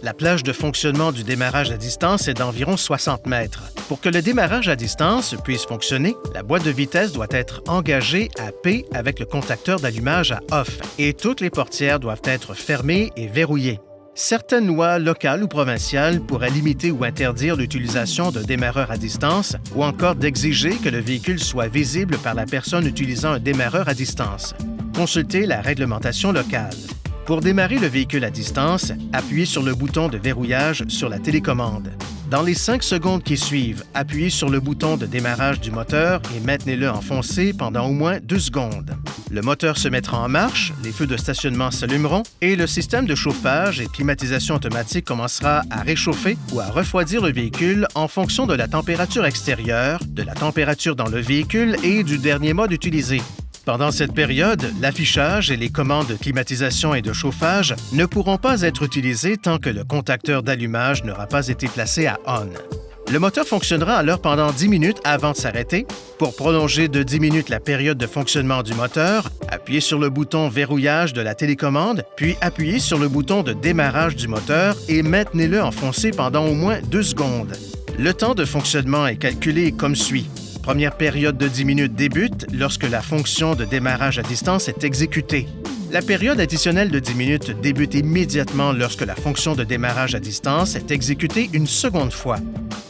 La plage de fonctionnement du démarrage à distance est d'environ 60 mètres. Pour que le démarrage à distance puisse fonctionner, la boîte de vitesse doit être engagée à P avec le contacteur d'allumage à OFF et toutes les portières doivent être fermées et verrouillées. Certaines lois locales ou provinciales pourraient limiter ou interdire l'utilisation d'un démarreur à distance ou encore d'exiger que le véhicule soit visible par la personne utilisant un démarreur à distance. Consultez la réglementation locale. Pour démarrer le véhicule à distance, appuyez sur le bouton de verrouillage sur la télécommande. Dans les 5 secondes qui suivent, appuyez sur le bouton de démarrage du moteur et maintenez-le enfoncé pendant au moins 2 secondes. Le moteur se mettra en marche, les feux de stationnement s'allumeront et le système de chauffage et climatisation automatique commencera à réchauffer ou à refroidir le véhicule en fonction de la température extérieure, de la température dans le véhicule et du dernier mode utilisé. Pendant cette période, l'affichage et les commandes de climatisation et de chauffage ne pourront pas être utilisés tant que le contacteur d'allumage n'aura pas été placé à ON. Le moteur fonctionnera alors pendant 10 minutes avant de s'arrêter. Pour prolonger de 10 minutes la période de fonctionnement du moteur, appuyez sur le bouton verrouillage de la télécommande, puis appuyez sur le bouton de démarrage du moteur et maintenez-le enfoncé pendant au moins 2 secondes. Le temps de fonctionnement est calculé comme suit. Première période de 10 minutes débute lorsque la fonction de démarrage à distance est exécutée. La période additionnelle de 10 minutes débute immédiatement lorsque la fonction de démarrage à distance est exécutée une seconde fois.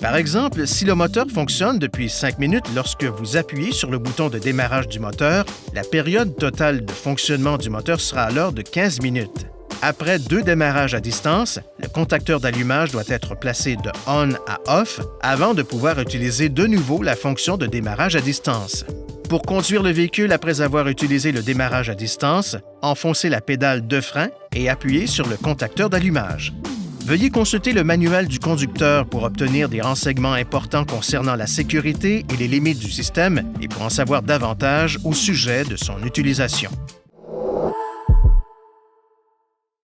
Par exemple, si le moteur fonctionne depuis 5 minutes lorsque vous appuyez sur le bouton de démarrage du moteur, la période totale de fonctionnement du moteur sera alors de 15 minutes. Après 2 démarrages à distance, le contacteur d'allumage doit être placé de ON à OFF avant de pouvoir utiliser de nouveau la fonction de démarrage à distance. Pour conduire le véhicule après avoir utilisé le démarrage à distance, enfoncez la pédale de frein et appuyez sur le contacteur d'allumage. Veuillez consulter le manuel du conducteur pour obtenir des renseignements importants concernant la sécurité et les limites du système et pour en savoir davantage au sujet de son utilisation.